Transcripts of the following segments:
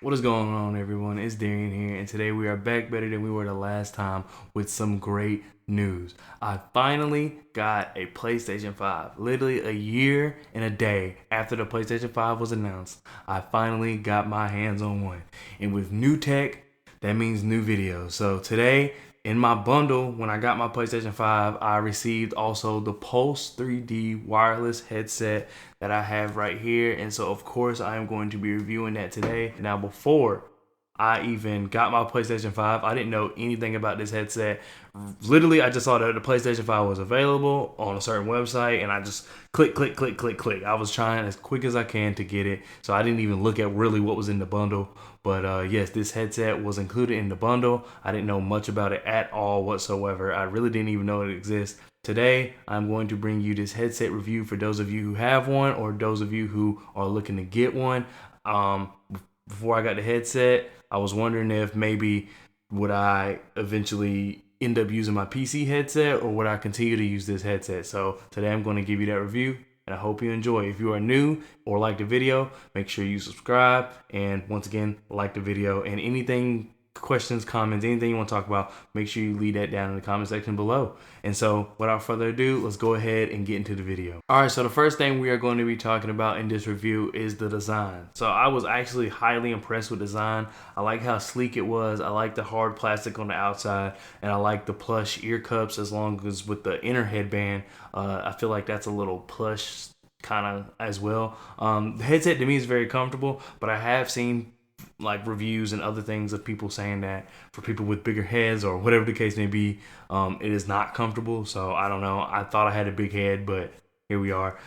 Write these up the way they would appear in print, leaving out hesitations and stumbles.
What is going on, everyone? It's Darian here, and today we are back better than we were the last time with some great news. I finally got a PlayStation 5. Literally a year and a day after the PlayStation 5 was announced, I finally got my hands on one. And with new tech, that means new videos. So today, in my bundle, when I got my PlayStation 5, I received also the Pulse 3D wireless headset that I have right here. And so, of course, I am going to be reviewing that today. Now, before I even got my PlayStation 5, I didn't know anything about this headset. Literally, I just saw that the PlayStation 5 was available on a certain website, and I just click, click, click, click, click. I was trying as quick as I can to get it, so I didn't even look at really what was in the bundle. But yes, this headset was included in the bundle. I didn't know much about it at all whatsoever. I really didn't even know it exists. Today, I'm going to bring you this headset review for those of you who have one or those of you who are looking to get one. Before I got the headset, I was wondering if maybe would I eventually end up using my PC headset or would I continue to use this headset. So today I'm going to give you that review and I hope you enjoy. If you are new or like the video, make sure you subscribe and once again, like the video and anything questions, comments, anything you want to talk about, make sure you leave that down in the comment section below. And so without further ado, let's go ahead and get into the video. All right, so the first thing we are going to be talking about in this review is the design. So I was actually highly impressed with design. I like how sleek it was. I like the hard plastic on the outside, and I like the plush ear cups as long as with the inner headband. I feel like that's a little plush kind of as well. The headset to me is very comfortable, but I have seen like reviews and other things of people saying that for people with bigger heads or whatever the case may be, it is not comfortable. So I don't know. I thought I had a big head, but here we are.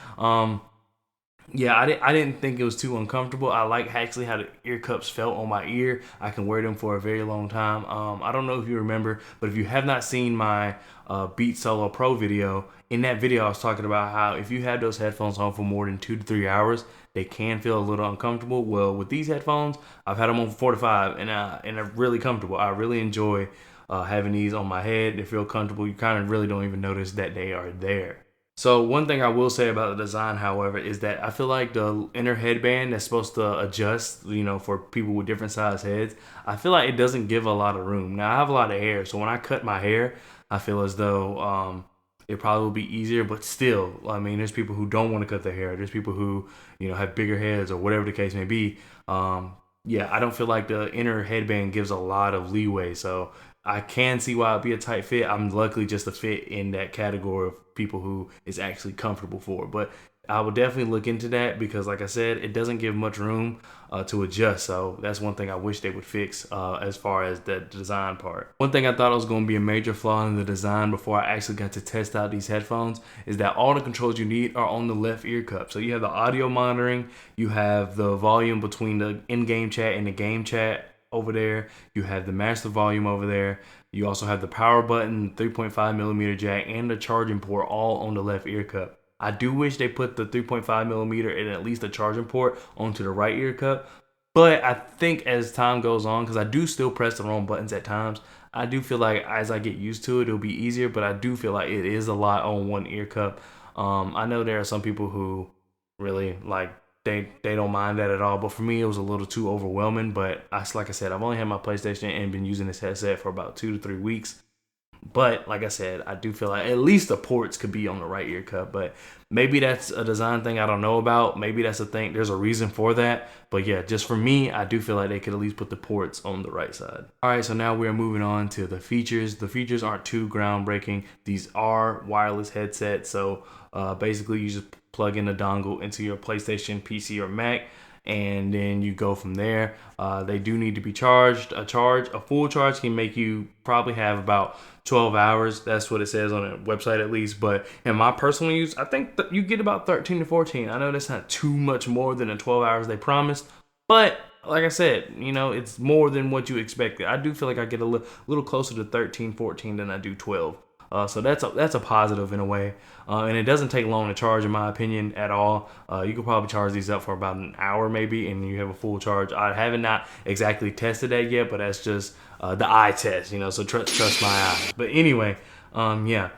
Yeah, I didn't think it was too uncomfortable. I like actually how the ear cups felt on my ear. I can wear them for a very long time. I don't know if you remember, but if you have not seen my Beat Solo Pro video, in that video I was talking about how if you have those headphones on for more than 2 to 3 hours, they can feel a little uncomfortable. Well, with these headphones, I've had them on for 4 to 5, and they're really comfortable. I really enjoy having these on my head. They feel comfortable. You kind of really don't even notice that they are there. So one thing I will say about the design, however, is that I feel like the inner headband that's supposed to adjust, for people with different size heads, I feel like it doesn't give a lot of room. Now I have a lot of hair, so when I cut my hair, I feel as though it probably will be easier. But still, I mean, there's people who don't want to cut their hair. There's people who have bigger heads or whatever the case may be. Yeah, I don't feel like the inner headband gives a lot of leeway. So I can see why it'd be a tight fit. I'm luckily just a fit in that category of people who is actually comfortable for. But I would definitely look into that because, like I said, it doesn't give much room to adjust. So that's one thing I wish they would fix as far as the design part. One thing I thought was going to be a major flaw in the design before I actually got to test out these headphones is that all the controls you need are on the left ear cup. So you have the audio monitoring, you have the volume between the in-game chat and the game chat over there. You have the master volume over there. You also have the power button, 3.5 millimeter jack, and the charging port all on the left ear cup. I do wish they put the 3.5 millimeter and at least the charging port onto the right ear cup. But I think as time goes on, because I do still press the wrong buttons at times, I do feel like as I get used to it, it'll be easier. But I do feel like it is a lot on one ear cup. I know there are some people who really like they don't mind that at all. But for me, it was a little too overwhelming. But like I said, I've only had my PlayStation and been using this headset for about 2 to 3 weeks. But like I said, I do feel like at least the ports could be on the right ear cup. But maybe that's a design thing I don't know about. Maybe that's a thing. There's a reason for that. But yeah, just for me, I do feel like they could at least put the ports on the right side. All right, so now we're moving on to the features. The features aren't too groundbreaking. These are wireless headsets. So basically, you just plug in the dongle into your PlayStation, PC, or Mac, and then you go from there. They do need to be charged. A full charge can make you probably have about 12 hours. That's what it says on the website at least. But in my personal use, I think that you get about 13 to 14. I know that's not too much more than the 12 hours they promised, but like I said, it's more than what you expected. I do feel like I get a little closer to 13, 14 than I do 12. So that's a positive in a way, and it doesn't take long to charge in my opinion at all. You could probably charge these up for about an hour maybe, and you have a full charge. I haven't not exactly tested that yet, but that's just the eye test, so trust my eye. But anyway, yeah.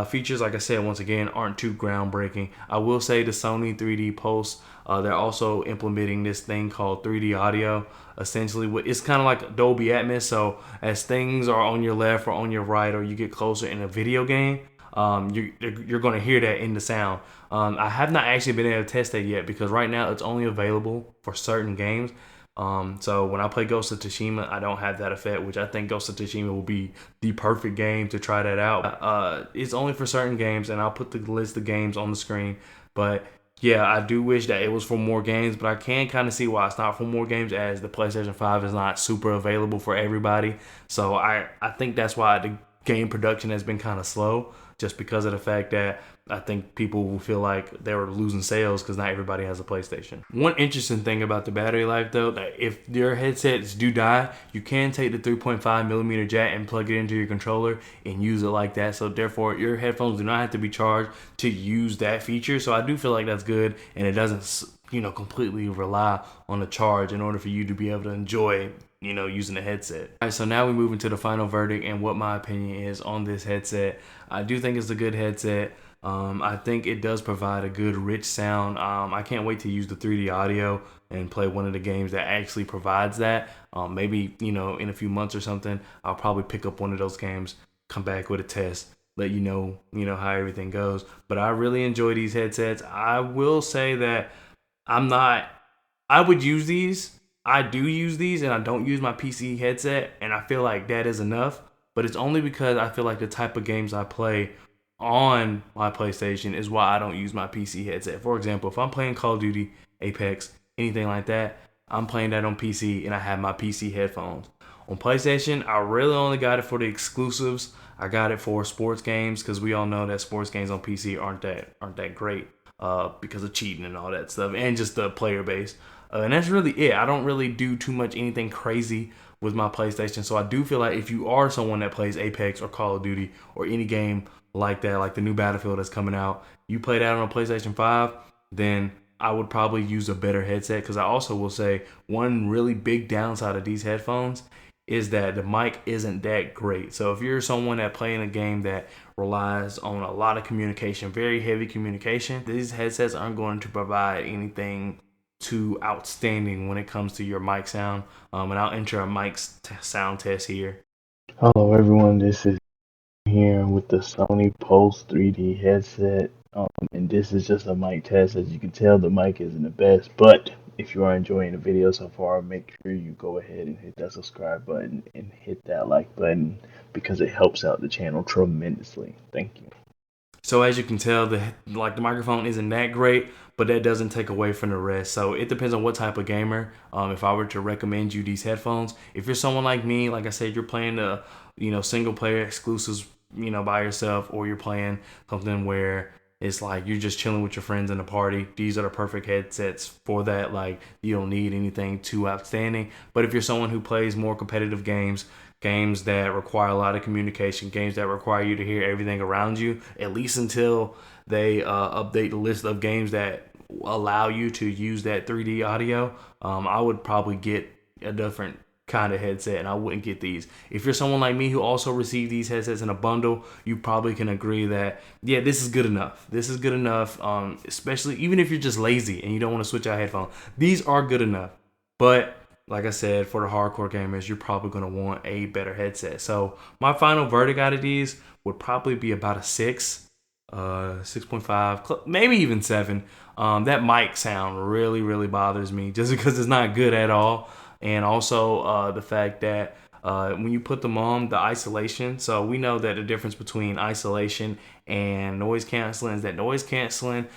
Features, like I said, once again, aren't too groundbreaking. I will say the Sony 3D Pulse, they're also implementing this thing called 3D audio. Essentially, it's kind of like Dolby Atmos. So as things are on your left or on your right, or you get closer in a video game, you're going to hear that in the sound. I have not actually been able to test that yet because right now it's only available for certain games. So when I play Ghost of Tsushima, I don't have that effect, which I think Ghost of Tsushima will be the perfect game to try that out. It's only for certain games, and I'll put the list of games on the screen. But yeah, I do wish that it was for more games, but I can kind of see why it's not for more games, as the PlayStation 5 is not super available for everybody. So I think that's why the game production has been kind of slow, just because of the fact that I think people will feel like they were losing sales because not everybody has a PlayStation. One interesting thing about the battery life, though, that if your headsets do die, you can take the 3.5mm jack and plug it into your controller and use it like that. So therefore, your headphones do not have to be charged to use that feature. So I do feel like that's good, and it doesn't, completely rely on the charge in order for you to be able to enjoy using the headset. All right, so now we move into the final verdict and what my opinion is on this headset. I do think it's a good headset. I think it does provide a good rich sound. I can't wait to use the 3D audio and play one of the games that actually provides that. Maybe, in a few months or something, I'll probably pick up one of those games, come back with a test, let you know how everything goes. But I really enjoy these headsets. I will say that I would use these. I do use these, and I don't use my PC headset, and I feel like that is enough. But it's only because I feel like the type of games I play on my PlayStation is why I don't use my PC headset. For example, if I'm playing Call of Duty, Apex, anything like that, I'm playing that on PC and I have my PC headphones. On PlayStation, I really only got it for the exclusives. I got it for sports games because we all know that sports games on PC aren't that great because of cheating and all that stuff, and just the player base. And that's really it. I don't really do too much anything crazy with my PlayStation. So I do feel like if you are someone that plays Apex or Call of Duty or any game like that, like the new Battlefield that's coming out, you play that on a PlayStation 5, then I would probably use a better headset. Because I also will say one really big downside of these headphones is that the mic isn't that great. So if you're someone that playing a game that relies on a lot of communication, very heavy communication, these headsets aren't going to provide anything too outstanding when it comes to your mic sound. And I'll enter a mic sound test here. Hello everyone, this is here with the Sony Pulse 3D headset, and this is just a mic test. As you can tell, the mic isn't the best, but if you are enjoying the video so far, make sure you go ahead and hit that subscribe button and hit that like button because it helps out the channel tremendously. Thank you. So as you can tell, the microphone isn't that great, but that doesn't take away from the rest. So it depends on what type of gamer. If I were to recommend you these headphones, if you're someone like me, like I said, you're playing the single player exclusives by yourself, or you're playing something where it's like you're just chilling with your friends in a party, these are the perfect headsets for that. Like, you don't need anything too outstanding. But if you're someone who plays more competitive games that require a lot of communication, games that require you to hear everything around you, at least until they update the list of games that allow you to use that 3D audio, I would probably get a different kind of headset, and I wouldn't get these. If you're someone like me who also received these headsets in a bundle, you probably can agree that, yeah, this is good enough. This is good enough, especially even if you're just lazy and you don't want to switch out headphones. These are good enough. But like I said, for the hardcore gamers, you're probably going to want a better headset. So my final verdict out of these would probably be about a 6, 6.5, maybe even 7. That mic sound really, really bothers me just because it's not good at all. And also the fact that when you put them on, the isolation. So we know that the difference between isolation and noise canceling is that noise canceling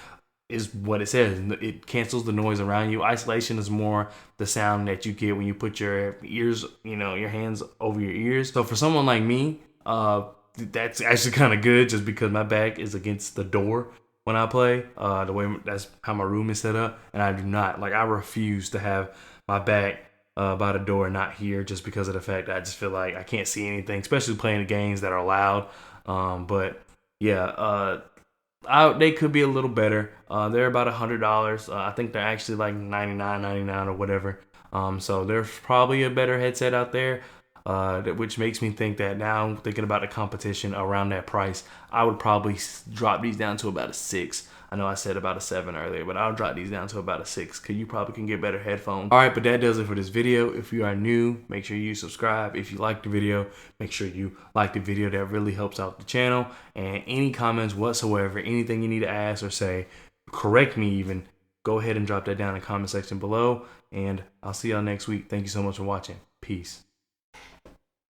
is what it says. It cancels the noise around you. Isolation is more the sound that you get when you put your ears, your hands over your ears. So for someone like me, that's actually kind of good just because my back is against the door when I play. The way that's how my room is set up, and I do not I refuse to have my back by the door and not here, just because of the fact that I just feel like I can't see anything, especially playing the games that are loud. But yeah, they could be a little better. They're about $100. I think they're actually like $99.99 or whatever. So there's probably a better headset out there. which makes me think that now thinking about the competition around that price, I would probably drop these down to about a 6. I know I said about a 7 earlier, but I'll drop these down to about a 6 because you probably can get better headphones. All right, but that does it for this video. If you are new, make sure you subscribe. If you like the video, make sure you like the video. That really helps out the channel. And any comments whatsoever, anything you need to ask or say, correct me even, go ahead and drop that down in the comment section below. And I'll see y'all next week. Thank you so much for watching. Peace.